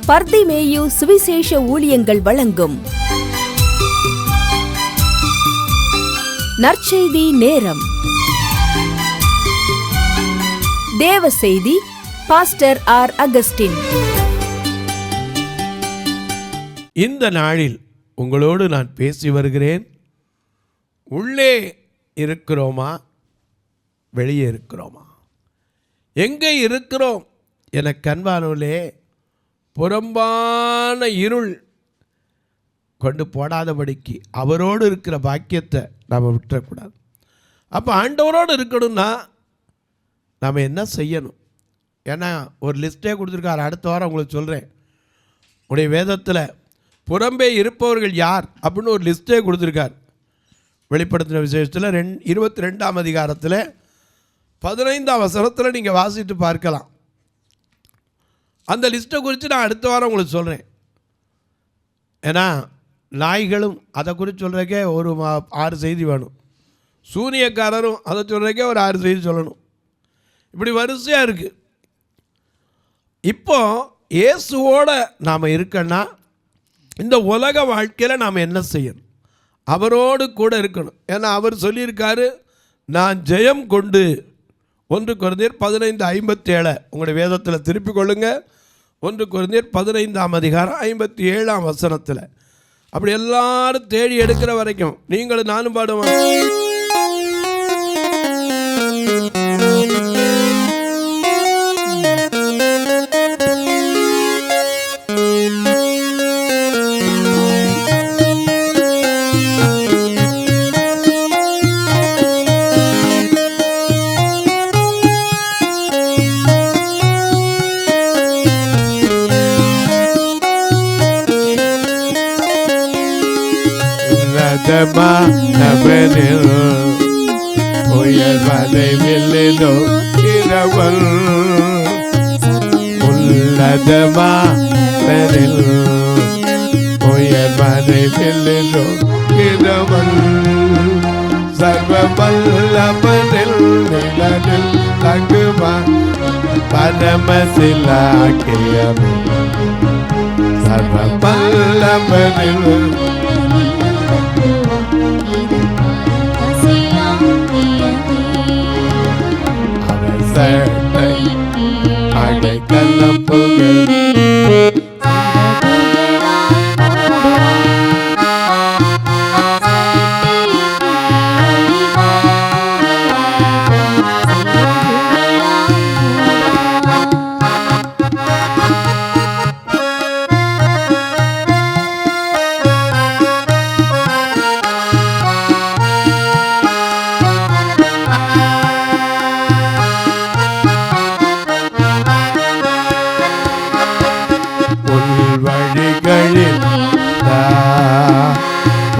பர்திமேயு சுவிசேஷ ஊழியங்கள் வழங்கும் நற்செய்தி நேரம். தேவ செய்தி பாஸ்டர் ஆர். அகஸ்டின். இந்த நாளில் உங்களோடு நான் பேசி வருகிறேன். உள்ளே இருக்கிறோமா, வெளியே இருக்கிறோமா? எங்கே இருக்கிறோம் என கண்பானோலே புறம்பான இருள் கொண்டு போடாதபடிக்கு அவரோடு இருக்கிற பாக்கியத்தை நாம் விட்டுறக்கூடாது. அப்போ ஆண்டவரோடு இருக்கணும்னா நாம் என்ன செய்யணும்? ஏன்னா ஒரு லிஸ்ட்டே கொடுத்துருக்காரு. அடுத்த வாரம் உங்களுக்கு சொல்கிறேன். உடைய வேதத்தில் புறம்பே இருப்பவர்கள் யார் அப்படின்னு ஒரு லிஸ்ட்டே கொடுத்துருக்கார். வெளிப்படுத்தின விசேஷத்தில் 22ஆம் அதிகாரத்தில் 15ஆம் வசனத்தில் நீங்கள் வாசித்து பார்க்கலாம். அந்த லிஸ்ட்டை குறித்து நான் அடுத்த வாரம் உங்களுக்கு சொல்கிறேன். ஏன்னா நாய்களும் அதை குறித்து சொல்கிறக்கே ஒரு 6 செய்தி வேணும். சூனியக்காரரும் அதை சொல்கிறக்கே ஒரு 6 செய்தி சொல்லணும். இப்படி வரிசையாக இருக்குது. இப்போ இயேசுவோடு நாம் இருக்கன்னா இந்த உலக வாழ்க்கையில் நாம் என்ன செய்யணும்? அவரோடு கூட இருக்கணும். ஏன்னா அவர் சொல்லியிருக்காரு, நான் ஜெயம் கொண்டு. 1 கொரிந்தியர் 15:57 உங்களுடைய வேதத்தில் திருப்பிக் கொள்ளுங்க. 1 கொரிந்தியர் 15ஆம் அதிகாரம் 57ஆம் வசனத்தில். அப்படி எல்லாரும் தேடி எடுக்கிற வரைக்கும் நீங்களும் நானும் பாடுவோம். நபனில் உயர்வதை வெல்லினோ இரவல் உள்ளதமானில் உயர்வதை வெல்லினோ இரவல் சர்வவல்லபனில் நிழலில் தங்குவான் பரமசிலாக்கியம் சர்வவல்லபனில் அடைக்கலம் புகழ்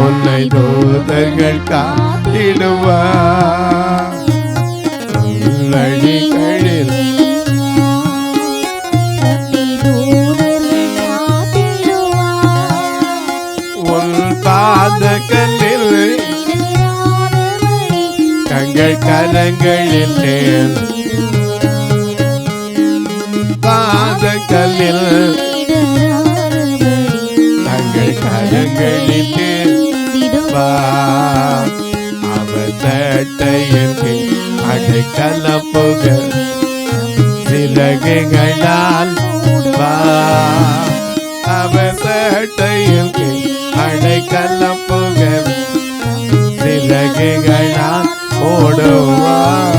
உன்னை தூதர்கள் காத்திடுவார். வழிகளில் உன் பாதங்களில் தங்கள் கரங்களில் பாதங்களில் கரங்களிலே அவர் சேட்டையில் அடைக்கலம் புகழ் சிறகுகளால் அவர் சேட்டையில் அடைக்கலம் புகழ் சிறகுகளால் ஓடுவார்.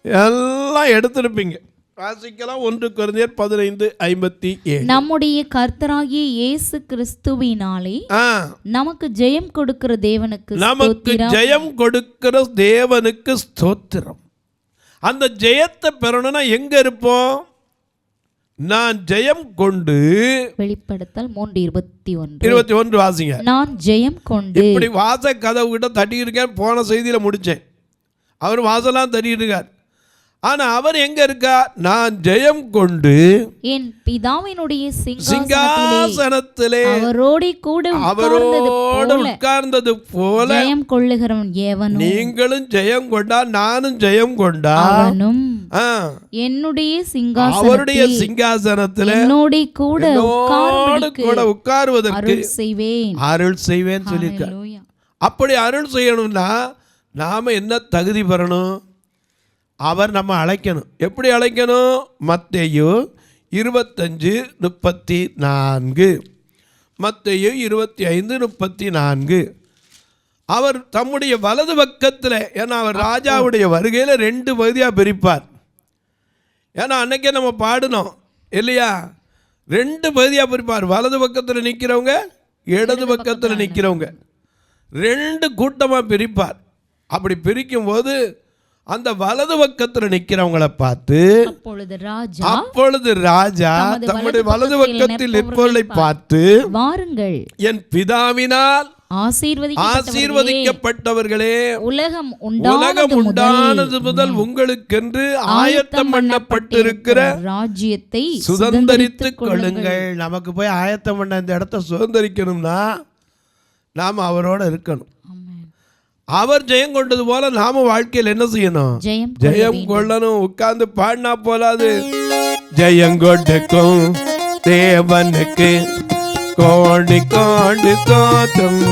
எல்லாம் எடுத்திருப்பீங்க. வாசிக்கலாம். 1 கொரிந்தியர் 15:57. நம்முடைய கர்த்தராகிய இயேசு கிறிஸ்துவினாலே நமக்கு ஜெயம் கொடுக்கிற தேவனுக்கு ஸ்தோத்திரம். அந்த ஜெயத்தை பெறணும்னா எங்க இருப்போம்? நான் ஜெயம் கொண்டு. வெளிப்படுத்தல் 3:21 வாசிங்க. நான் ஜெயம் கொண்டு. இப்படி வாச கதவு கிட்ட தட்டி இருக்கேன். போன செய்தியில முடிச்சேன். அவர் வாசலாம் தட்டி இருக்கார். ஆனா அவர் எங்க இருக்கா? நான் ஜெயம் கொண்டு என் பிதாவினுடைய சிங்காசனத்திலே அவரோடு கூட உட்கார்ந்தது போல ஜெயம் கொள்ளுகிறவன் எவனும், நீங்களும் ஜெயம் கொண்டா நானும் ஜெயம் கொண்டா அவனும் என்னுடைய அவருடைய சிங்காசனத்திலே என்னோடு கூட உட்காருவதற்கு அருள் செய்வேன் சொல்லியிருக்கார். அப்படி அருள் செய்யணும்னா நாம என்ன தகுதி பெறணும்? அவர் நம்ம அழைக்கணும். எப்படி அழைக்கணும்? மத்தேயு 25:34, மத்தேயு 25:34. அவர் தம்முடைய வலது பக்கத்தில், ஏன்னா அவர் ராஜாவுடைய வருகையில் 2 பகுதியாக பிரிப்பார். ஏன்னா அன்னைக்கே நம்ம பாடினோம் இல்லையா? 2 பகுதியாக பிரிப்பார். வலது பக்கத்தில் நிற்கிறவங்க, இடது பக்கத்தில் நிற்கிறவங்க, 2 கூட்டமாக பிரிப்பார். அப்படி பிரிக்கும் போது அந்த வலது பக்கத்தில் நிற்கிறவங்களை பார்த்து அப்பொழுது ராஜா தம்முடைய வலது பக்கத்தில் நிற்பவர்களை பார்த்து, வாருங்கள், என் பிதாவினால் ஆசீர்வதிக்கப்பட்டவர்களே, உலகம் உண்டானது முதல் உங்களுக்கென்று ஆயத்தம் பண்ணப்பட்டிருக்கிற ராஜ்யத்தை சுதந்தரித்துக் கொள்ளுங்கள். நமக்கு போய் ஆயத்தம் பண்ண இந்த இடத்தை சுதந்தரிக்கணும்னா நாம் அவரோட இருக்கணும். அவர் ஜெயம் கொண்டது போல நாம வாழ்க்கையில் என்ன செய்யணும்? ஜெயம் கொள்ளணும். உட்கார்ந்து பாடினா போலாது. ஜெயம் கொடுக்கும் தேவனுக்கு கோடி கோடி தோற்றம்,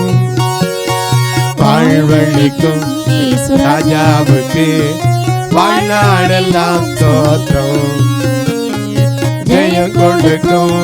வாழ்வழிக்கும் ராஜாவுக்கு வாழ்நாளெல்லாம் தோற்றம். ஜெயம் கொடுக்கும்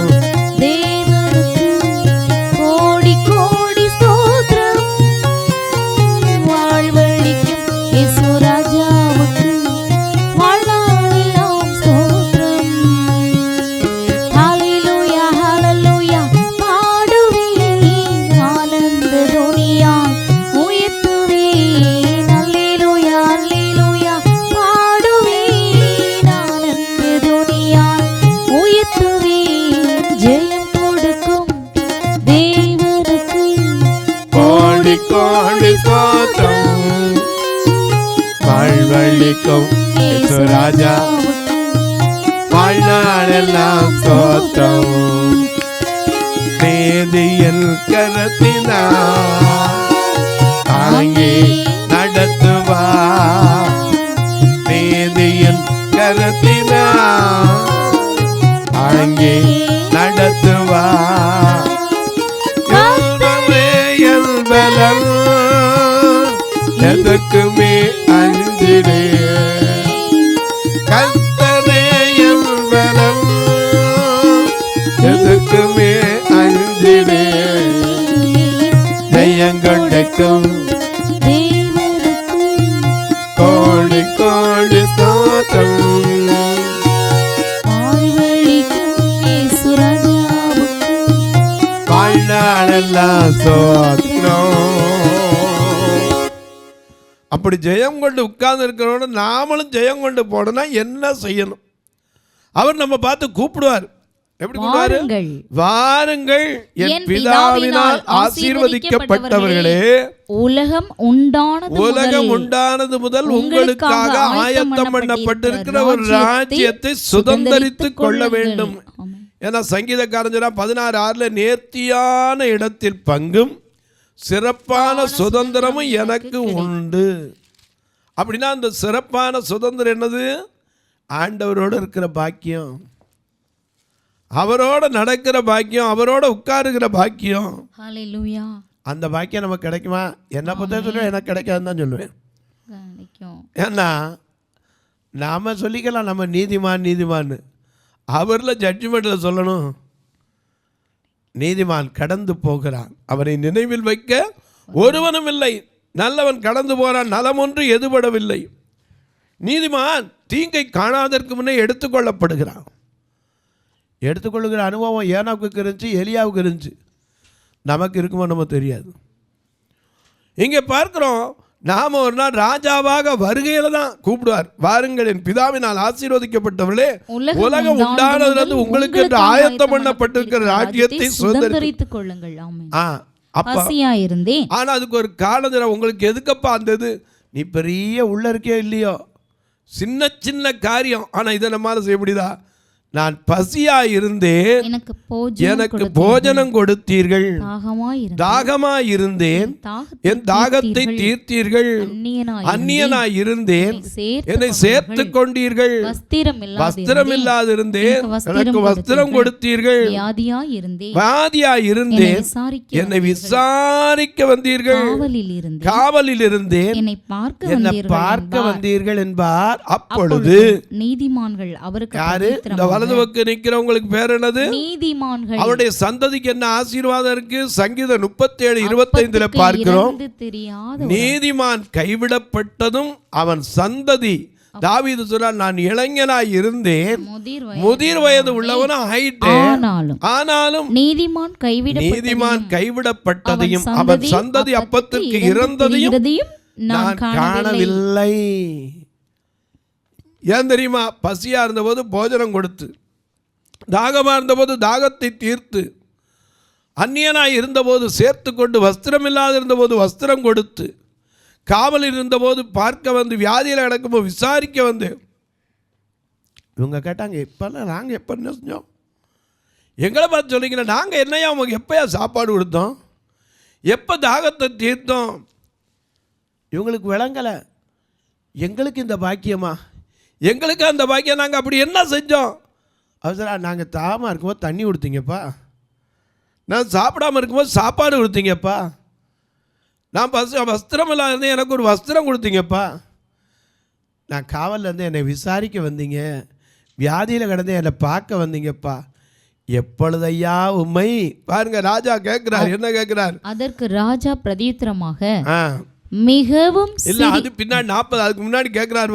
வாழ்வழிக்கும் ராஜா வாழ்நாளெல்லாம் தோற்றம். நீதியின் கரத்தினார் தாங்கி நடத்துவா, நீதியின் கரத்தினார் தாங்கி நடத்துவா. பலம் எதற்குமே அஞ்சிடே, கர்த்தரே என் பலம் எதற்குமே அஞ்சிடே. ஜெயங்கொண்டைக்கும் கோடி கோடி ஸ்தோத்திரம், வாழ்நாளெல்லாம் ஸ்தோத்திரம். அப்படி ஜெயம் கொண்டு உட்கார்ந்து இருக்கிறோட நாமளும் ஜெயம் கொண்டு போனா என்ன செய்யணும்? அவர் நம்ம பார்த்து கூப்பிடுவார். எப்படி கூப்பிடுவாரு? வாருங்கள் என் பிதாவினால் ஆசீர்வதிக்கப்பட்டவர்களே, உலகம் உண்டானது முதல் உங்களுக்காக ஆயத்தம் பண்ணப்பட்டிருக்கிற ஒரு ராஜ்யத்தை சுதந்தரித்துக் கொள்ள வேண்டும். ஏன்னா சங்கீதக்காரன் 16:6 நேர்த்தியான இடத்தில் பங்கும் சிறப்பான சுதந்திரமும் எனக்கு உண்டு. அப்படின்னா அந்த சிறப்பான சுதந்திரம் என்னது? ஆண்டவரோடு இருக்கிற பாக்கியம், அவரோட நடக்கிற பாக்கியம், அவரோட உட்காருகிற பாக்கியம். அந்த பாக்கியம் நமக்கு கிடைக்குமா? என்ன பற்றி சொல்லுவேன், எனக்கு கிடைக்காதுன்னு தான் சொல்லுவேன். ஏன்னா நாம சொல்லிக்கலாம் நம்ம நீதிமான். அவரில் ஜட்ஜ்மெண்ட்டில் சொல்லணும், நீதிமான் கடந்து போகிறான், அவனை நினைவில் வைக்க ஒருவனும் இல்லை. நல்லவன் கடந்து போறான், நலம் ஒன்று எதுபடவில்லை. நீதிமான் தீங்கை காணாதற்கு முன்னே எடுத்துக்கொள்ளப்படுகிறான். எடுத்துக்கொள்ளுகிற அனுபவம் ஏனாவுக்கு இருந்துச்சு, எலியாவுக்கு இருந்துச்சு. நமக்கு இருக்குமோ நம்ம தெரியாது. இங்கே பார்க்கிறோம், நாம ஒரு நாள் ராஜாவாக வருகையில தான் கூப்பிடுவார். வாருங்கள் என் பிதாவினால் ஆசீர்வதிக்கப்பட்டவர்களே, உலகம் உண்டானதிலிருந்து உங்களுக்கு என்று ஆயத்தம் பண்ணப்பட்டிருக்கிற ராஜ்யத்தை சுதந்தரித்துக் கொள்ளுங்கள். ஆனா அதுக்கு ஒரு காரணம், உங்களுக்கு எதுக்கப்பா அந்த இது? நீ பெரிய உள்ள இருக்கே இல்லையோ, சின்ன சின்ன காரியம். ஆனால் இதை நம்மால் செய்ய முடியுதா? நான் பசியாக இருந்தேன், எனக்கு போஜனம் கொடுத்தீர்கள். தாகமாய் இருந்தேன், என் தாகத்தை தீர்த்தீர்கள். அந்நியனாய் இருந்தேன், என்னை சேர்த்து கொண்டீர்கள். வஸ்திரம் இல்லாதிருந்தேன், எனக்கு வஸ்திரம் கொடுத்தீர்கள். வியாதியாய் இருந்தேன், என்னை விசாரிக்க வந்தீர்கள். காவலில் இருந்தேன், என்னை பார்க்க வந்தீர்கள் என்பார். அப்பொழுது நீதிமான்கள் அவருக்கு யாரு? இந்த வலது பக்கம் நிக்கிறவங்களுக்கு பேர் என்னது? நீதிமான்கள். அவருடைய சந்ததிக்கு என்ன ஆசீர்வாதம் இருக்கு? சங்கீதம் 37:25 பார்க்கிறோம். நீதிமான் கைவிடப்பட்டதும் அவன் சந்ததி. தாவீது சொல்றார், நான் இளைஞனாய் இருந்தேன், முதிர் வயது உள்ளவனும் ஆயிட்டேன், ஆனாலும் நீதிமான் கைவிடப்பட்டதையும் அவன் சந்ததி அப்பத்திற்கு இறந்ததையும் நான் காணவில்லை. ஏன் தெரியுமா? பசியா இருந்தபோது போஜனம் கொடுத்து, தாகமா இருந்தபோது தாகத்தை தீர்த்து, அந்நியனாய் இருந்தபோது சேர்த்து கொண்டு, வஸ்திரம் இல்லாத இருந்தபோது வஸ்திரம் கொடுத்து, காவலில் இருந்தபோது பார்க்க வந்து, வியாதியில் கிடக்கும்போது விசாரிக்க வந்து. இவங்க கேட்டாங்க, எப்பெல்லாம் நாங்கள் எப்போ என்ன செஞ்சோம்? எங்களை பார்த்து சொல்லிங்கன்னா, நாங்கள் என்னையா அவங்க எப்போயா சாப்பாடு கொடுத்தோம், எப்போ தாகத்தை தீர்த்தோம்? இவங்களுக்கு விளங்கலை. எங்களுக்கு இந்த பாக்கியமா? எங்களுக்கு அந்த பாக்கியம், நாங்கள் அப்படி என்ன செஞ்சோம்? அவசரம், நாங்கள் தாகமாக இருக்கும்போது தண்ணி கொடுத்தீங்கப்பா, நான் சாப்பிடாமல் இருக்கும்போது சாப்பாடு கொடுத்தீங்கப்பா, நான் வஸ்திரம் இல்லாத இருந்தேன், எனக்கு ஒரு வஸ்திரம் கொடுத்தீங்கப்பா, நான் காவலில் இருந்து என்னை விசாரிக்க வந்தீங்க, வியாதியில் கிடந்து என்னை பார்க்க வந்தீங்கப்பா, எப்பொழுதையா உம்மை. பாருங்க, ராஜா கேட்கிறார். என்ன கேட்கிறார்? அதற்கு ராஜா பிரதியுத்தரமாக மிகவும் இல்ல, அது பின்னாடி 40, அதுக்கு முன்னாடி கேட்கிறார்.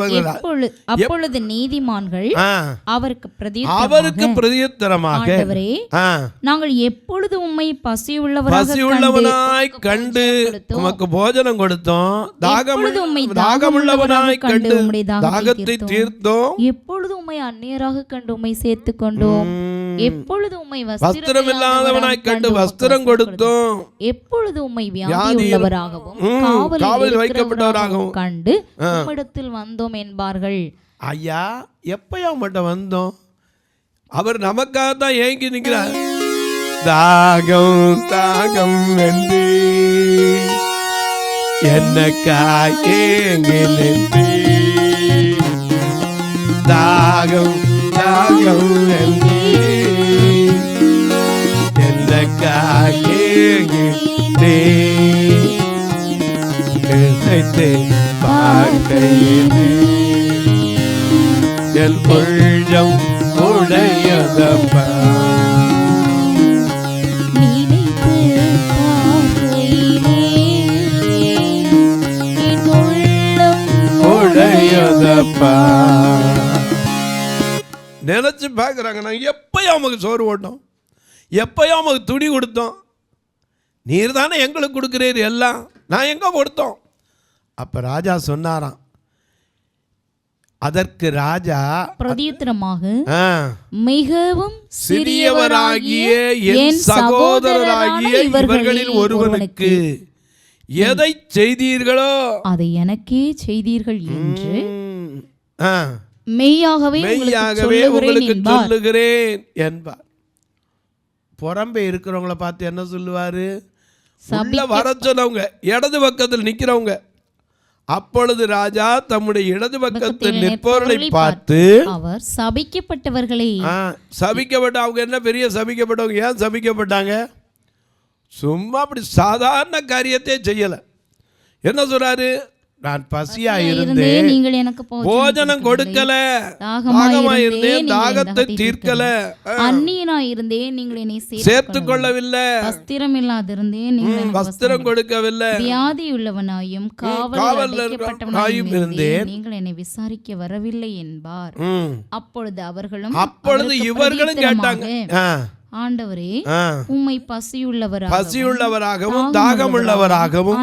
அப்பொழுது நீதிமான்கள் அவருக்கு பிரதியுத்தரமாக, நாங்கள் எப்பொழுது உம்மை பசியுள்ளவனாய் கண்டு உமக்கு போஜனம் கொடுத்தோம், தாகமுள்ளவனாய் கண்டு தாகத்தை தீர்த்தோம், எப்பொழுது உம்மை அந்நியராக கண்டு உம்மை சேர்த்து கொண்டோம், எப்பொழுது உம்மை வஸ்திரம் இல்லாதவனாய் கண்டு வஸ்திரம் கொடுத்தோம், எப்பொழுது உம்மை வியாதியுள்ளவராகவும் காவலில் வைக்கப்பட்டவராகவும் கண்டு உம்மிடத்தில் வந்தோம் என்பார்கள். ஐயா, எப்பயா உம்மிட்ட வந்தோம்? அவர் நமக்காக தான் ஏங்கி நிற்கிறார். தாகம் தாகம் என்று என்னக்காய் ஏங்கி நின்று, தாகம் தாகம் என்று என்னக்காய் ஏங்கி பார்க்கையிலே என் உள்ளம் உடையதப்பா, உடையதப்பா. நினைச்சு பார்க்குறாங்க, நாங்கள் எப்பயும் அவங்களுக்கு சோறு போட்டோம், எப்பயும் அவங்களுக்கு துணி கொடுத்தோம், நீர் தானே எங்களுக்கு கொடுக்குறீர் எல்லாம், நான் எங்கே கொடுத்தோம்? அப்போ ராஜா சொன்னாராம். அதற்கு ராஜா பிரதியுத்தரமாக மிகவும் சிறியவராகிய என் சகோதரராகிய இவர்களில் ஒருவனுக்கு எதை செய்தீர்களோ அதை எனக்கே செய்தீர்கள் என்று மெய்யாகவே உங்களுக்கு சொல்லுகிறேன் என்பார். புறம்பே இருக்கிறவங்கள பார்த்து என்ன சொல்லுவாரு? உள்ள வர சொன்னவங்க, இடது பக்கத்தில் நிற்கிறவங்க. அப்பொழுது ராஜா தம்முடைய இடது பக்கத்தில் நிற்பவர்களை பார்த்து, அவர் சபிக்கப்பட்டவர்களை, சபிக்கப்பட்ட அவங்க என்ன பெரிய சபிக்கப்பட்டவங்க? ஏன் சபிக்கப்பட்டாங்க? சும்மா அப்படி சாதாரண காரியத்தை செய்யல. என்ன சொல்றாரு? நான் பசியா இருந்தேன், நீங்கள் எனக்கு போஜனம் கொடுக்கல, தாகமா இருந்தேன், தாகத்தை தீர்க்கல, அந்நியனா இருந்தேன், நீங்கள் என்னை சேர்த்து கொள்ளவில்லை, வஸ்திரம் இல்லாதிருந்தேன், நீங்கள் வஸ்திரம் கொடுக்கவில்லை, வியாதி உள்ளவனாயும் காவலில் இருந்தேன், நீங்கள் என்னை விசாரிக்க வரவில்லை என்பார். அப்பொழுது இவர்களும் கேட்டாங்க, ஆண்டவரே, உம்மை பசியுள்ளவராகவும் தாகமுள்ளவராகவும்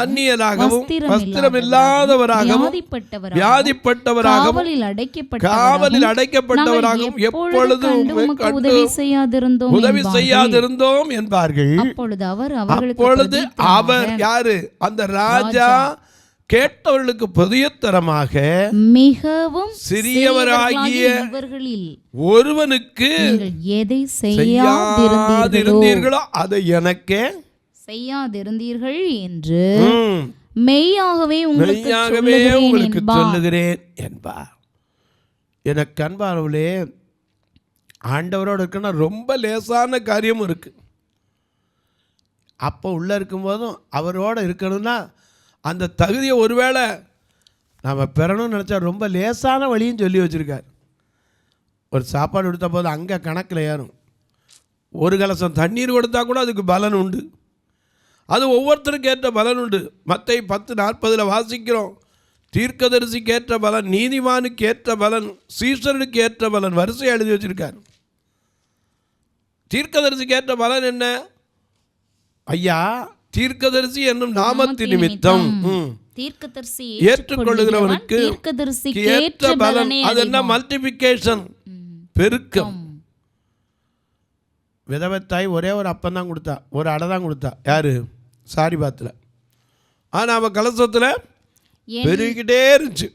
அந்நியராகவும் வஸ்திரம் இல்லாதவராகவும் வியாதிப்பட்டவராகவும் காவலில் அடைக்கப்பட்டவராகவும் எப்பொழுதும் உதவி செய்யாதிருந்தோம் என்பார்கள். அப்பொழுது அவர் யாரு? அந்த ராஜா கேட்டவர்களுக்கு பிரதியுத்தரமாக மிகவும் சிறியவராகிய இவர்களில் ஒருவனுக்கு நீங்கள் எதை செய்யாதிருந்தீர்களோ அதை எனக்கே செய்யாதிருந்தீர்கள் என்று மெய்யாகவே உங்களுக்கு சொல்லுகிறேன் என்பார். எனக்கு அன்பானவர்களே, ஆண்டவரோடு இருக்குன்னா ரொம்ப லேசான காரியமும் இருக்கு. அப்போ உள்ள இருக்கும்போதும் அவரோடு இருக்கணும்னா அந்த தகுதியை ஒருவேளை நாம் பெறணும்னு நினச்சா ரொம்ப லேசான வழியும் சொல்லி வச்சுருக்கார். ஒரு சாப்பாடு கொடுத்த போது அங்கே கணக்கில் ஏறும். ஒரு கலசம் தண்ணீர் கொடுத்தா கூட அதுக்கு பலன் உண்டு. அது ஒவ்வொருத்தருக்கு ஏற்ற பலன் உண்டு. மத்தேயு 10:40 வாசிக்கிறோம், தீர்க்கதரிசிக்கு ஏற்ற பலன், நீதிமானுக்கு ஏற்ற பலன், சீசனுக்கு ஏற்ற பலன், வரிசையை எழுதி வச்சிருக்கார். தீர்க்கதரிசிக்கு ஏற்ற பலன் என்ன? ஐயா, தீர்க்கதரிசி என்னும் நாமத்தின் நிமித்தம் ஏற்றுக்கொள்ளுகிறவனுக்கு ஏற்ற பலன். அது என்ன? மல்டிபிகேஷன், பெருக்கம். விதவத்தாய் ஒரே ஒரு அப்பம் தான் கொடுத்தா, ஒரு அடை தான் கொடுத்தா. யாரு? சாரிபாத்தில். ஆனால் அவன் கலசத்தில் பெருகிட்டே இருந்துச்சு.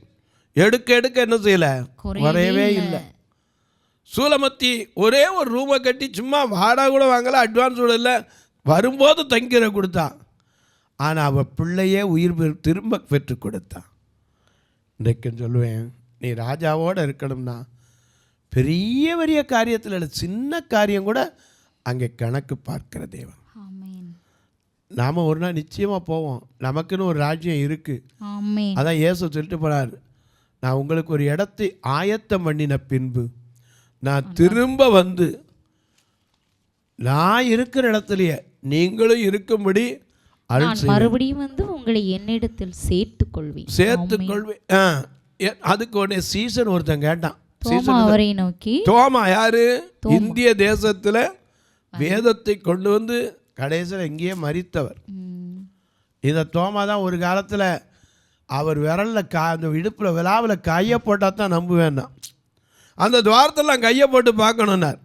எடுக்க எடுக்க என்ன செய்யலை? குறையவே இல்லை. சூலமத்தி ஒரே ஒரு ரூமை கட்டி சும்மா வாடகை கூட வாங்கலை, அட்வான்ஸ் கூட இல்லை, வரும்போது தங்கிற கொடுத்தான். ஆனால் அவள் பிள்ளையே உயிர் திரும்ப பெற்று கொடுத்தான். இன்றைக்கு சொல்லுவேன், நீ ராஜாவோடு இருக்கணும்னா பெரிய பெரிய காரியத்தில் இல்லை, சின்ன காரியம் கூட அங்கே கணக்கு பார்க்கிற தேவன். நாம் ஒரு நாள் நிச்சயமாக போவோம். நமக்குன்னு ஒரு ராஜ்யம் இருக்குது. அதான் இயேசு சொல்லிட்டு போனார், நான் உங்களுக்கு ஒரு இடத்தை ஆயத்தம் பண்ணின பின்பு நான் திரும்ப வந்து நான் இருக்கிற இடத்துலையே நீங்களும் இருக்கும்படி மறுபடியும் வந்து உங்களை என்னிடத்தில் சேர்த்துக்கொள்வேன். அதுக்கு உடனே சீசன் ஒருத்தன் கேட்டான். அவரை நோக்கி, தோமா யாரு? இந்திய தேசத்துல வேதத்தை கொண்டு வந்து கடைசியில் எங்கேயே மரித்தவர். இந்த தோமா தான் ஒரு காலத்தில் அவர் விரலில் அந்த இடுப்பில் விழாவில் கையை போட்டால் தான் நம்புவேன்னா, அந்த துவாரத்தெல்லாம் கையை போட்டு பார்க்கணுன்னார்.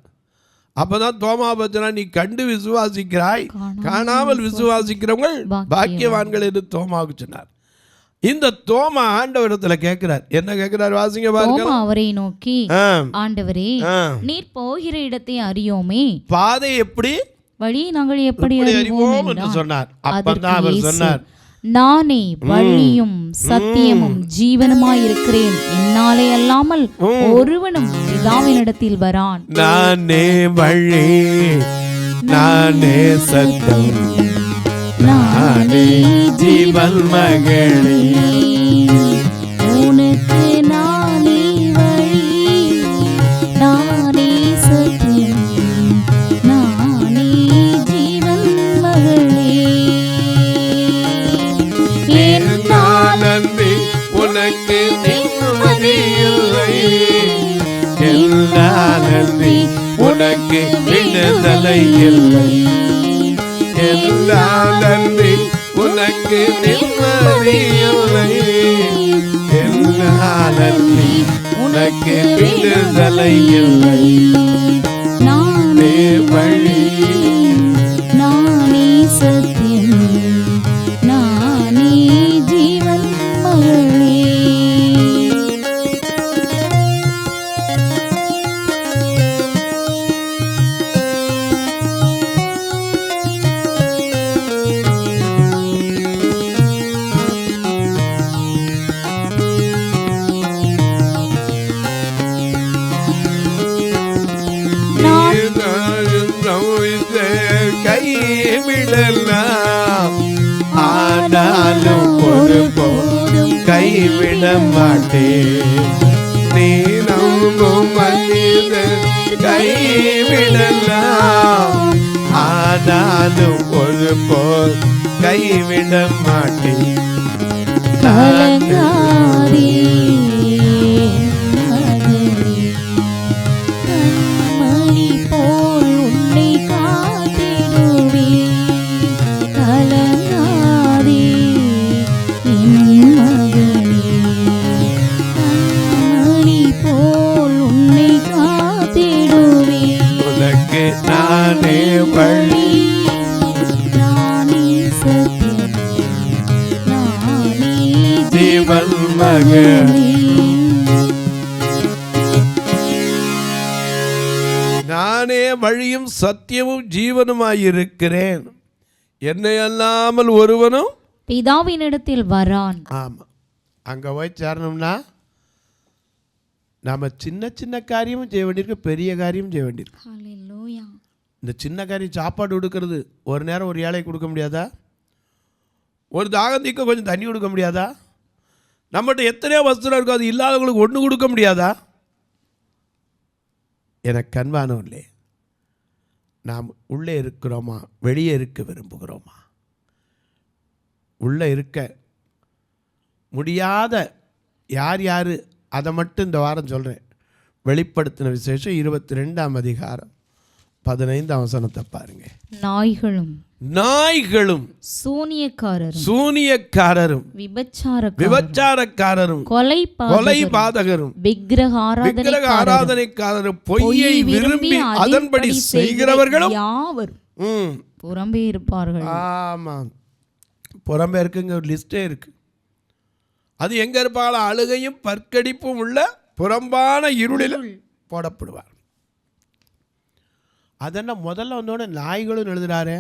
அப்போ தான் தோமா பத்தினா, நீ கண்டு விசுவாசிக்கிறாய், காணாமல் விசுவாசிக்கிறவங்க பாக்கியவான்கள் என்று தோமாவுக்கு சொன்னார். இந்த தோமா ஆண்டவரிடத்துல கேட்கிறார். என்ன கேட்கிறார்? வாசிங்க பாருங்க. அவரை நோக்கி, ஆண்டவரே, நீர் போகிற இடத்தை அறியோமே, பாதை எப்படி, வழியை நாங்கள் எப்படி அறிவோம் என்று சொன்னார். அப்பதான் அவர் சொன்னார், நானே வழியும் சத்தியமும் ஜீவனுமாய் இருக்கிறேன், என்னாலே அல்லாமல் ஒருவனும் பிதாவினிடத்தில் வரான். நானே வழி, நானே சத்தம், நானே ஜீவன் மகளே, உனக்கு நானே வழி, நானே சத்தியம், நானே ஜீவன் மகளே. நன்றி உனக்கு நிம்மதி இல்லை, எல்லா நன்றி உனக்கு விடுதலை இல்லை, எல்லா நன்றி உனக்கு நிம்மதி இல்லை, எல்லா நன்றி உனக்கு விடுதலை இல்லை. நானே வழி, நானே சத்தியம், நானே ஜீவன் மகளே. கைவிடலாம், ஆனாலும் ஒருபோதும் கைவிட மாட்டேன். நீ நம்பும் மனிதன் கைவிடலாம், ஆனாலும் ஒருபோதும் கைவிட மாட்டேன். கலங்காதே கண்மணி போல் உன்னை காத்திடுவேன். கலங்காதே என் மகனே, கண்மணி போல் உன்னை காத்திடுவேன். உனக்கு நானே வழி, நானே சத்தியம், நானே நானே வழியும் சத்தியமும் ஜீவனுமாயிருக்கிறேன், என்னை அல்லாமல் ஒருவனும் பிதாவினிடத்தில் வரான். ஆமா, அங்க போய் சேரணும்னா நாம சின்ன சின்ன காரியமும் செய்ய வேண்டியிருக்கு, பெரிய காரியமும் செய்ய வேண்டியிருக்கு. ஹல்லேலூயா. இந்த சின்ன காரியம் சாப்பாடு கொடுக்கறது, ஒரு நேரம் ஒரு ஏழை கொடுக்க முடியாதா? ஒரு தாகந்திக்க கொஞ்சம் தண்ணி கொடுக்க முடியாதா? நம்மகிட்ட எத்தனையோ வஸ்திரம் இருக்கும், அது இல்லாதவங்களுக்கு ஒன்று கொடுக்க முடியாதா? எனக்கு கண்பானவில்லை, நாம் உள்ளே இருக்கிறோமா, வெளியே இருக்க விரும்புகிறோமா? உள்ளே இருக்க முடியாத யார் யார், அதை மட்டும் இந்த வாரம் சொல்கிறேன். வெளிப்படுத்தின விசேஷம் 22ஆம் அதிகாரம் 15ஆம் வசனத்தை பாருங்க. நாய்களும் சூனியக்காரரும் விபச்சாரக்காரரும் கொலை பாதகரும் விக்கிரக ஆராதனைக்காரரும் பொய்யை விரும்பி அதன்படி செய்கிறவர்களும் யாவரும் புறம்பே இருப்பார்கள். ஆமாம், புறம்பே இருக்குங்க, ஒரு லிஸ்டே இருக்கு. அது எங்க இருப்பாங்களோ, அழுகையும் பற்கடிப்பும் உள்ள புறம்பான இருளில் போடப்படுவார். அதென்ன முதல்ல வந்தோடனே நாய்களும் எழுதுறாரு,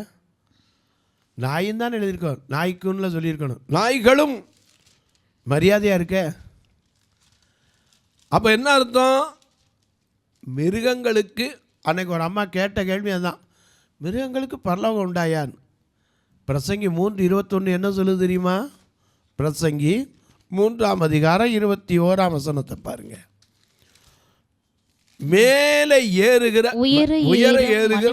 நாயும் தான் எழுதியிருக்கோம், நாய்க்குன்னு சொல்லியிருக்கணும். நாய்களும் மரியாதையாக இருக்க. அப்போ என்ன அர்த்தம்? மிருகங்களுக்கு அன்னைக்கு ஒரு அம்மா கேட்ட கேள்வி அதுதான், மிருகங்களுக்கு பரலோகம் உண்டாயான்னு. பிரசங்கி 3:21 என்ன சொல்லுது தெரியுமா? பிரசங்கி 3ஆம் அதிகாரம் 21ஆம் வசனத்தை பாருங்க. மேலே ஏறுகிற உயர ஏறுகிற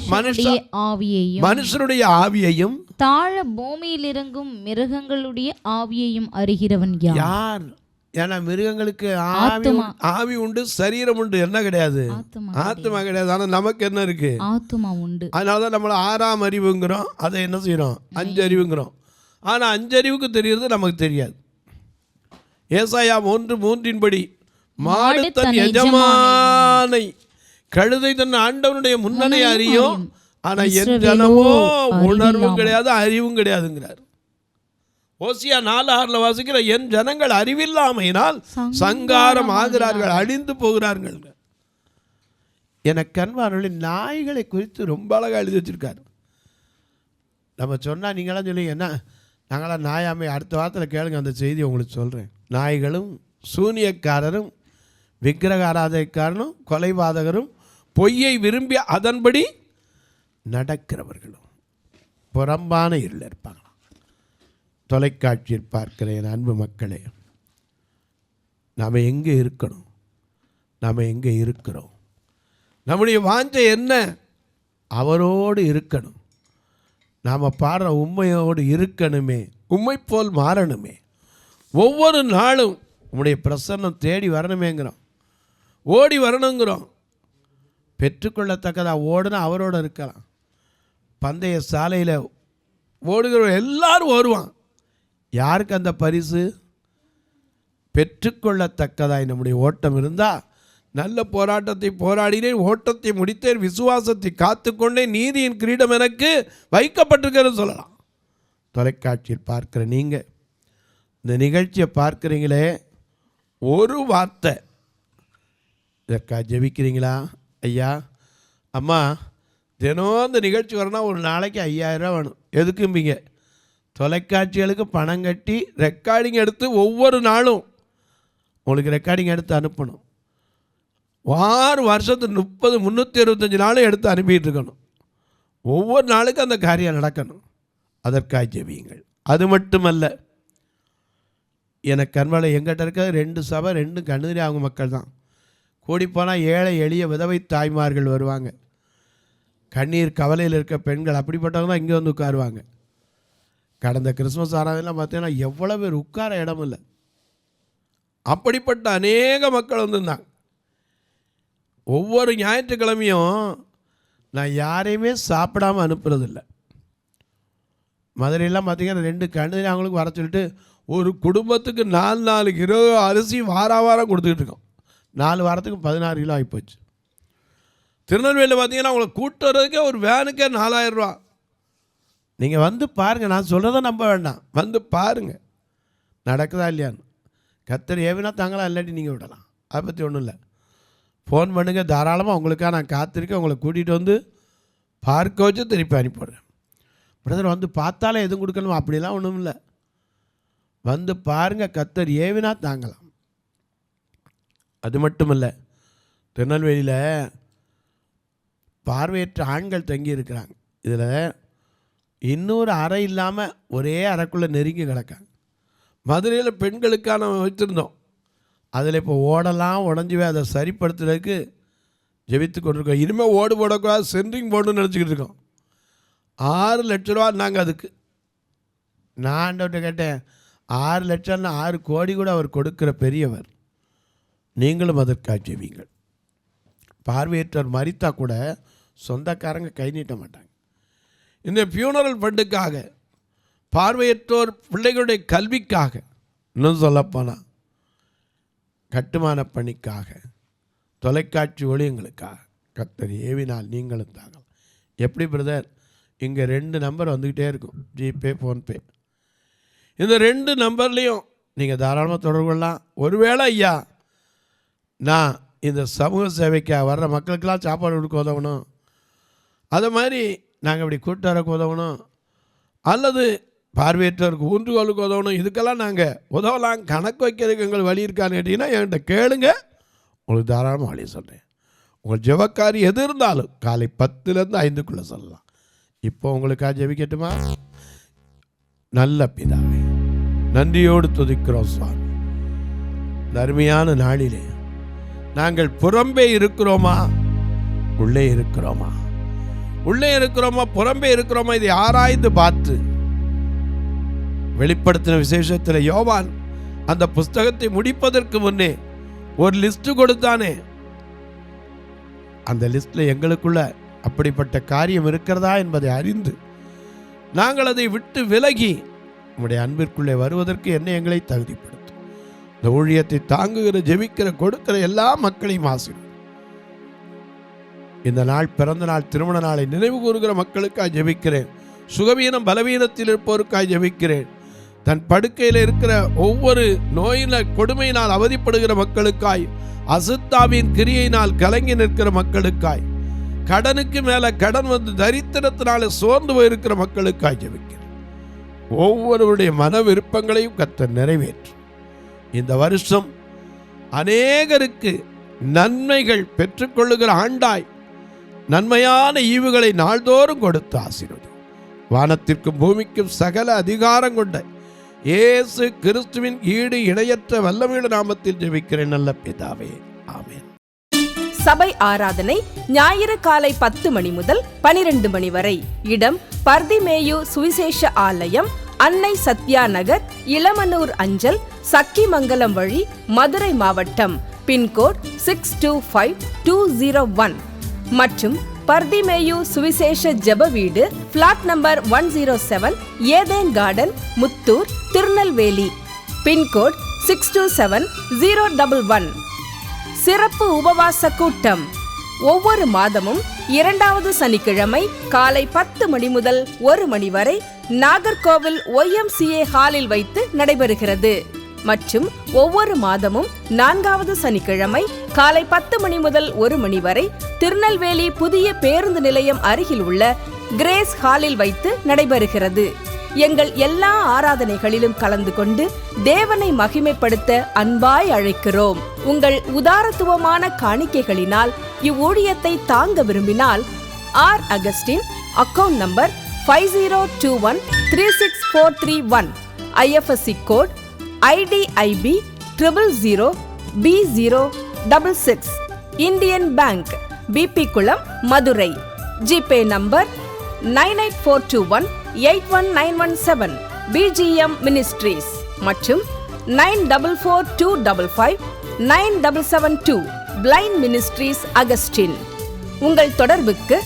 மனுஷனுடைய ஆவியையும் தாழ பூமியில் இறங்கும் மிருகங்களுடைய ஆவியையும் அறிகிறவன் யார்? ஏன்னா மிருகங்களுக்கு ஆவி உண்டு, சரீரம் உண்டு, என்ன கிடையாது, ஆத்மா கிடையாது. ஆனால் நமக்கு என்ன இருக்கு? ஆத்மா உண்டு. அதனாலதான் நம்மள 6ஆம் அறிவுங்கிறோம், அதை என்ன செய்யறோம்? 5 அறிவுங்கிறோம். ஆனால் 5 அறிவுக்கு தெரிகிறது, நமக்கு தெரியாது. ஏசாயா 3:3 மாடு தன் எஜமானை, கழுதை தன் ஆண்டவனுடைய முன்னணி அறியும், ஆனா என் ஜனமோ உணர்வும் கிடையாது, அறிவும் கிடையாதுங்கிறார். ஓசியா 4:6 வாசிக்கிற, என் ஜனங்கள் அறிவில்லாமையினால் சங்காரம் ஆகிறார்கள், அழிந்து போகிறார்கள். எனக்கு அன்பானவர்களே, நாய்களை குறித்து ரொம்ப அழகாக எழுதி வச்சிருக்காரு. நம்ம சொன்னால் நீங்களாம் சொல்லுவீங்க, என்ன நாங்களாம் நாயாமை, அடுத்த வாரத்தில் கேளுங்க, அந்த செய்தி உங்களுக்கு சொல்கிறேன். நாய்களும் சூனியக்காரரும் விக்கிரக ஆராதனைக்காரனும் கொலைபாதகரும் பொய்யை விரும்பி அதன்படி நடக்கிறவர்களும் புறம்பான இருளில் இருப்பாங்க. தொலைக்காட்சியில் பார்க்கிற என் அன்பு மக்களே, நாம் எங்கே இருக்கணும்? நாம் எங்கே இருக்கிறோம்? நம்முடைய வாஞ்சை என்ன? அவரோடு இருக்கணும். நாம் பாடுற உண்மையோடு இருக்கணுமே, உண்மை போல் மாறணுமே. ஒவ்வொரு நாளும் உம்முடைய பிரசன்னம் தேடி வரணுமேங்கிறோம், ஓடி வரணுங்கிறோம். பெற்றுக்கொள்ளத்தக்கதாக ஓடுனா அவரோடு இருக்கலாம். பந்தய சாலையில் ஓடுகிற எல்லாரும் வருவான். யாருக்கு அந்த பரிசு? பெற்றுக்கொள்ளத்தக்கதாய் நம்முடைய ஓட்டம் இருந்தால், நல்ல போராட்டத்தை போராடினேன், ஓட்டத்தை முடித்தேன், விசுவாசத்தை காத்துக்கொண்டேன், நீதியின் கிரீடம் எனக்கு வைக்கப்பட்டிருக்கிறது சொல்லலாம். தொலைக்காட்சியில் பார்க்குற நீங்கள் இந்த நிகழ்ச்சியை பார்க்குறீங்களே, ஒரு வார்த்தை இதற்காக ஜெபிக்கிறீங்களா? ஐயா, அம்மா, தினம் இந்த நிகழ்ச்சி வரணும், ஒரு நாளைக்கு 5000 வேணும். எதுக்கும்பீங்க? தொலைக்காட்சிகளுக்கு பணம் கட்டி ரெக்கார்டிங் எடுத்து ஒவ்வொரு நாளும் உங்களுக்கு ரெக்கார்டிங் எடுத்து அனுப்பணும். 6 வருஷத்துக்கு 365 நாளும் எடுத்து அனுப்பிட்டு இருக்கணும். ஒவ்வொரு நாளுக்கும் அந்த காரியம் நடக்கணும். அதற்காக ஜெபியுங்கள். அது மட்டுமல்ல, எனக்கு அன்பால எங்கிட்ட இருக்க 2 சபை, 2 கண்ணுதிரி அவங்க மக்கள் தான். கூடிப்போனால் ஏழை எளிய விதவை தாய்மார்கள் வருவாங்க. கண்ணீர் கவலையில் இருக்க பெண்கள், அப்படிப்பட்டவங்க தான் இங்கே வந்து உட்காருவாங்க. கடந்த கிறிஸ்மஸ் ஆராதனைலாம் பார்த்தீங்கன்னா எவ்வளோ பேர் உட்கார இடம் இல்லை. அப்படிப்பட்ட அநேக மக்கள் வந்துருந்தாங்க. ஒவ்வொரு ஞாயிற்றுக்கிழமையும் நான் யாரையுமே சாப்பிடாமல் அனுப்புறதில்லை. மதுரையெல்லாம் பார்த்தீங்கன்னா 2 கண்ணுதிரி அவங்களுக்கு வர சொல்லிட்டு ஒரு குடும்பத்துக்கு 4 கிலோ அரிசி வாரம் கொடுத்துக்கிட்டு இருக்கோம். 4 வாரத்துக்கு 16 கிலோ ஆகிப்போச்சு. திருநெல்வேலியில் பார்த்தீங்கன்னா அவங்களை கூட்டு வர்றதுக்கே ஒரு வேனுக்கே 4000 ரூபா. நீங்கள் வந்து பாருங்கள், நான் சொல்கிறத நம்ப வேண்டாம், வந்து பாருங்கள் நடக்குதா இல்லையான்னு. கர்த்தர் ஏவினா தாங்களாம், இல்லாட்டி நீங்கள் விடலாம். அதை பற்றி ஒன்றும் இல்லை. ஃபோன் பண்ணுங்கள், தாராளமாக உங்களுக்காக நான் காத்திருக்கேன். உங்களை கூட்டிகிட்டு வந்து பார்க்க வச்சு திருப்பி அனுப்பிடுறேன். பிரதர் வந்து பார்த்தாலே எதுவும் கொடுக்கணுமா? அப்படிலாம் ஒன்றும் இல்லை. வந்து பாருங்கள், கர்த்தர் ஏவினா தாங்கலாம். அது மட்டும் இல்லை, திருநெல்வேலியில் பார்வையற்ற ஆண்கள் தங்கி இருக்கிறாங்க. இதில் இன்னொரு அறை இல்லாமல் ஒரே அறைக்குள்ளே நெருங்கி கிடக்காங்க. மதுரையில் பெண்களுக்கான வச்சுருந்தோம். அதில் இப்போ ஓடலாம் உடஞ்சிவே அதை சரிப்படுத்துறதுக்கு ஜெபித்து கொண்டிருக்கோம். இனிமேல் ஓடு போடக்கூடாது, சென்ட்ரிங் போடணும்னு நினச்சிக்கிட்டு இருக்கோம். 6 லட்ச ரூபா நாங்கள் அதுக்கு. நான் ஆண்டவர்கிட்ட கேட்டேன், 6 லட்சம்னா 6 கோடி கூட அவர் கொடுக்குற பெரியவர். நீங்களும் அதற்காக ஜெபிங்கள். பார்வையற்றவர் மரித்தா கூட சொந்தக்காரங்க கை நீட்ட மாட்டாங்க. இந்த ஃபியூனரல் ஃபண்டுக்காக, பார்வையற்றோர் பிள்ளைகளுடைய கல்விக்காக, இன்னும் சொல்லப்போனால் கட்டுமான பணிக்காக, தொலைக்காட்சி ஊழியங்களுக்காக கர்த்தர் ஏவினால் நீங்களும் தாங்கலாம். எப்படி பிரதர்? இங்கே 2 நம்பர் வந்துக்கிட்டே இருக்கும், ஜிபே, ஃபோன்பே. இந்த 2 நம்பர்லேயும் நீங்கள் தாராளமாக தொடர்பு கொள்ளலாம். ஒருவேளை ஐயா நான் இந்த சமூக சேவைக்காக வர்ற மக்களுக்கெல்லாம் சாப்பாடு கொடுக்க உதவணும், அதை மாதிரி நாங்கள் இப்படி கூட்டு வரக்கு உதவணும், அல்லது பார்வையற்றவருக்கு ஊன்றுகோலுக்கு உதவணும், இதுக்கெல்லாம் நாங்கள் உதவலாம், கணக்கு வைக்கிறதுக்கு எங்கள் வழி இருக்கான்னு கேட்டிங்கன்னா என்கிட்ட கேளுங்க, உங்களுக்கு தாராளமாக வழி சொல்கிறேன். உங்கள் ஜெபக்காரி எது இருந்தாலும் காலை 10லேருந்து 5க்குள்ளே சொல்லலாம். இப்போ உங்களுக்காக ஜெபிக்கட்டுமா? நல்ல பிதாவே, நன்றியோடு துதிக்கிறோம் சுவாமி. இந்த அருமையான நாளிலே நாங்கள் புறம்பே இருக்கிறோமா, உள்ளே இருக்கிறோமா? உள்ளே இருக்கிறோமா, புறம்பே இருக்கிறோமா? இதை ஆராய்ந்து பார்த்து வெளிப்படுத்தின விசேஷத்தில் யோவான் அந்த புஸ்தகத்தை முடிப்பதற்கு முன்னே ஒரு லிஸ்ட் கொடுத்தானே, அந்த லிஸ்ட்ல எங்களுக்குள்ள அப்படிப்பட்ட காரியம் இருக்கிறதா என்பதை அறிந்து நாங்கள் அதை விட்டு விலகி உம்முடைய அன்பிற்குள்ளே வருவதற்கு என்ன எங்களை தகுதிப்படுத்தும். இந்த ஊழியத்தை தாங்குகிற, ஜெபிக்கிற, கொடுக்கிற எல்லா மக்களையும் ஆசீர்வதியும். இந்த நாள், பிறந்த நாள், திருமண நாளை நினைவு கூறுகிற மக்களுக்காக ஜெபிக்கிறேன். சுகவீனம், பலவீனத்தில் இருப்போருக்காக ஜெபிக்கிறேன். தன் படுக்கையில் இருக்கிற ஒவ்வொரு நோயின கொடுமையினால் அவதிப்படுகிற மக்களுக்காய், அசுத்தாவின் கிரியையினால் கலங்கி நிற்கிற மக்களுக்காய், கடனுக்கு மேல கடன் வந்து தரித்திரத்தினால சோர்ந்து போயிருக்கிற மக்களுக்காய் ஜெபிக்கிறேன். ஒவ்வொருவருடைய மன விருப்பங்களையும் கர்த்தர் நிறைவேற்றும். இந்த வருஷம் அநேகருக்கு நன்மைகள் பெற்றுக்கொள்ளுகிற ஆண்டாய், நன்மையான ஈவுகளை நாள்தோறும் கொடுத்து ஆசீர்வதி. வானத்திற்கும் பூமிக்கும் சகல அதிகாரம் கொண்ட இயேசு கிறிஸ்துவின் ஈடு இணையற்ற வல்லமையுள்ள நாமத்தில் ஜெபிக்கிறேன் நல்ல பிதாவே, ஆமென். சபை ஆராதனை ஞாயிறு காலை 10 மணி முதல் 12 மணி வரை. இடம் பர்திமேயு சுவிசேஷ ஆலயம், அன்னை சத்யா நகர், இளமனூர் அஞ்சல், சக்கிமங்கலம் வழி, மதுரை மாவட்டம். பின்கோட் 625201 மற்றும் பர்திமேயு சுவிசேஷ ஜெப வீடு, plot number 107, Eden garden, Muthur, Tirunelveli. Pincode 627011. சிறப்பு உபவாச கூட்டம் ஒவ்வொரு மாதமும் 2வது சனிக்கிழமை காலை 10 மணி முதல் 1 மணி வரை நாகர்கோவில் YMCA ஹாலில் வைத்து நடைபெறுகிறது. மற்றும் ஒவ்வொரு மாதமும் 4வது சனிக்கிழமை காலை 10 மணி முதல் 1 மணி வரை திருநெல்வேலி புதிய பேருந்து நிலையம் அருகில் உள்ள கிரேஸ் ஹாலில் வைத்து நடைபெறுகிறது. எங்கள் எல்லா ஆராதனைகளிலும் கலந்து கொண்டு தேவனை மகிமைப்படுத்த அன்பாய் அழைக்கிறோம். உங்கள் உதாரத்துவமான காணிக்கைகளினால் இவ்வூழியத்தை தாங்க விரும்பினால் R. Augustine, account number 5021364331, IFSC code IDIB 000B066, Indian bank, BP Kulam, Madurai. GPay number 9842181917, BGM ministries மற்றும் 9442559772, பிளைண்ட் மினிஸ்ட்ரீஸ் அகஸ்டின். உங்கள் தொடர்புக்கு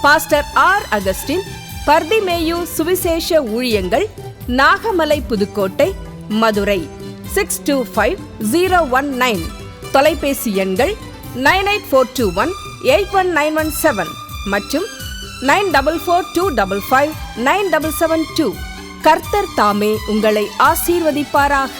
பாஸ்டர் R. அகஸ்டின், பர்திமேயு சுவிசேஷ ஊழியங்கள், நாகமலை, புதுக்கோட்டை, மதுரை 625019. தொலைபேசி எண்கள் 9842181917 மற்றும் 9442559772. கர்த்தர் தாமே உங்களை ஆசீர்வதிப்பாராக.